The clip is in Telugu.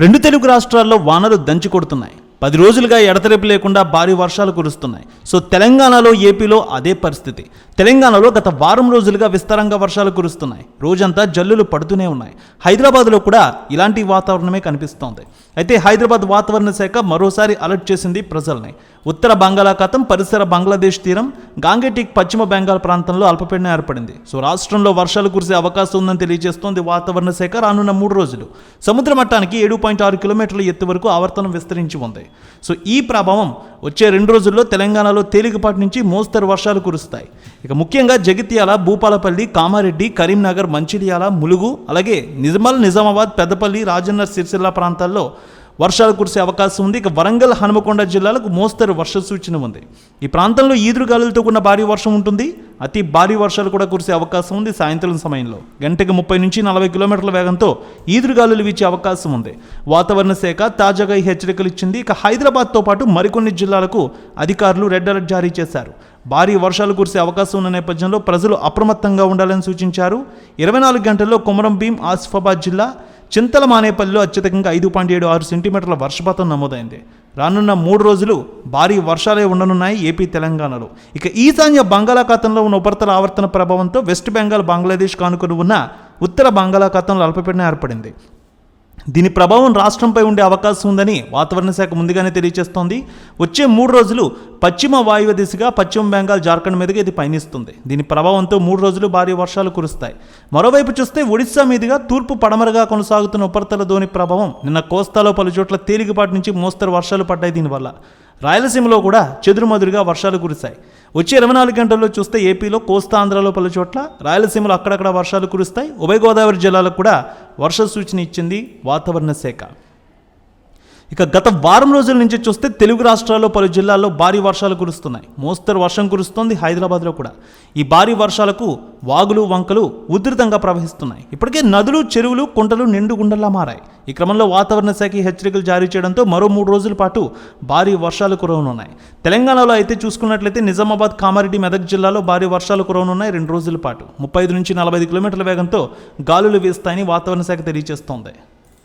రెండు తెలుగు రాష్ట్రాల్లో వానలు దంచి కొడుతున్నాయి. 10 రోజులుగా ఎడతెరిపి లేకుండా భారీ వర్షాలు కురుస్తున్నాయి. సో తెలంగాణలో, ఏపీలో అదే పరిస్థితి. తెలంగాణలో గత వారం రోజులుగా విస్తారంగా వర్షాలు కురుస్తున్నాయి. రోజంతా జల్లులు పడుతూనే ఉన్నాయి. హైదరాబాద్లో కూడా ఇలాంటి వాతావరణమే కనిపిస్తోంది. అయితే హైదరాబాద్ వాతావరణ శాఖ మరోసారి అలర్ట్ చేసింది ప్రజల్ని. ఉత్తర బంగాళాఖాతం, పరిసర బంగ్లాదేశ్ తీరం, గాంగేటిక్ పశ్చిమ బెంగాల్ ప్రాంతంలో అల్పపీడనం ఏర్పడింది. సో రాష్ట్రంలో వర్షాలు కురిసే అవకాశం ఉందని తెలియజేస్తోంది వాతావరణ శాఖ. రానున్న 3 రోజులు సముద్ర మట్టానికి 7.6 కిలోమీటర్ల ఎత్తు వరకు ఆవర్తనం విస్తరించి ఉంది. సో ఈ ప్రభావం వచ్చే 2 రోజుల్లో తెలంగాణలో తేలికపాటి నుంచి మోస్తరు వర్షాలు కురుస్తాయి. ఇక ముఖ్యంగా జగిత్యాల, భూపాలపల్లి, కామారెడ్డి, కరీంనగర్, మంచిర్యాల, ములుగు, అలాగే నిర్మల్, నిజామాబాద్, పెద్దపల్లి, రాజన్న సిరిసిల్ల ప్రాంతాల్లో వర్షాలు కురిసే అవకాశం ఉంది. ఇక వరంగల్, హనుమకొండ జిల్లాలకు మోస్తరు వర్ష సూచన ఉంది. ఈ ప్రాంతంలో ఈదురుగాలులతో కూడిన భారీ వర్షం ఉంటుంది. అతి భారీ వర్షాలు కూడా కురిసే అవకాశం ఉంది. సాయంత్రం సమయంలో గంటకు 30 నుంచి 40 కిలోమీటర్ల వేగంతో ఈదురుగాలులు వీచే అవకాశం ఉంది. వాతావరణ శాఖ తాజాగా ఈ హెచ్చరికలు ఇచ్చింది. ఇక హైదరాబాద్తో పాటు మరికొన్ని జిల్లాలకు అధికారులు రెడ్ అలర్ట్ జారీ చేశారు. భారీ వర్షాలు కురిసే అవకాశం ఉన్న నేపథ్యంలో ప్రజలు అప్రమత్తంగా ఉండాలని సూచించారు. 24 గంటల్లో కొమరం భీం, ఆసిఫాబాద్ జిల్లా చింతల మానేపల్లిలో అత్యధికంగా 5.76 సెంటీమీటర్ల వర్షపాతం నమోదైంది. రానున్న 3 రోజులు భారీ వర్షాలే ఉండనున్నాయి ఏపీ, తెలంగాణలో. ఇక ఈశాన్య బంగాళాఖాతంలో ఉన్న ఉపరితల ఆవర్తన ప్రభావంతో వెస్ట్ బెంగాల్, బంగ్లాదేశ్ కానుకొని ఉన్న ఉత్తర బంగాళాఖాతంలో అల్పపీడనం ఏర్పడింది. దీని ప్రభావం రాష్ట్రంపై ఉండే అవకాశం ఉందని వాతావరణ శాఖ ముందుగానే తెలియజేస్తోంది. వచ్చే 3 రోజులు పశ్చిమ వాయువ్య దిశగా పశ్చిమ బెంగాల్, జార్ఖండ్ మీదుగా ఇది పయనిస్తుంది. దీని ప్రభావంతో 3 రోజులు భారీ వర్షాలు కురుస్తాయి. మరోవైపు చూస్తే ఒడిశా మీదుగా తూర్పు పడమరగా కొనసాగుతున్న ఉపరితల ద్రోణి ప్రభావం నిన్న కోస్తాలో పలు చోట్ల తేలికపాటి నుంచి మోస్తరు వర్షాలు పడ్డాయి. దీనివల్ల రాయలసీమలో కూడా చెదురుమదురుగా వర్షాలు కురిశాయి. వచ్చే 24 గంటల్లో చూస్తే ఏపీలో, కోస్తాంధ్రలో పలు చోట్ల, రాయలసీమలో అక్కడక్కడ వర్షాలు కురుస్తాయి. ఉభయ గోదావరి జిల్లాలకు కూడా వర్ష సూచన ఇచ్చింది వాతావరణ శాఖ. ఇక గత వారం రోజుల నుంచి చూస్తే తెలుగు రాష్ట్రాల్లో పలు జిల్లాల్లో భారీ వర్షాలు కురుస్తున్నాయి. మోస్తరు వర్షం కురుస్తోంది హైదరాబాద్లో కూడా. ఈ భారీ వర్షాలకు వాగులు, వంకలు ఉధృతంగా ప్రవహిస్తున్నాయి. ఇప్పటికే నదులు, చెరువులు, కుంటలు నిండుగుండలా మారాయి. ఈ క్రమంలో వాతావరణ శాఖ హెచ్చరికలు జారీ చేయడంతో మరో 3 రోజుల పాటు భారీ వర్షాలు కురవనున్నాయి. తెలంగాణలో అయితే చూసుకున్నట్లయితే నిజామాబాద్, కామారెడ్డి, మెదక్ జిల్లాలో భారీ వర్షాలు కురవనున్నాయి 2 రోజుల పాటు. 35 నుంచి 45 కిలోమీటర్ల వేగంతో గాలులు వీస్తాయని వాతావరణ శాఖ తెలియజేస్తోంది.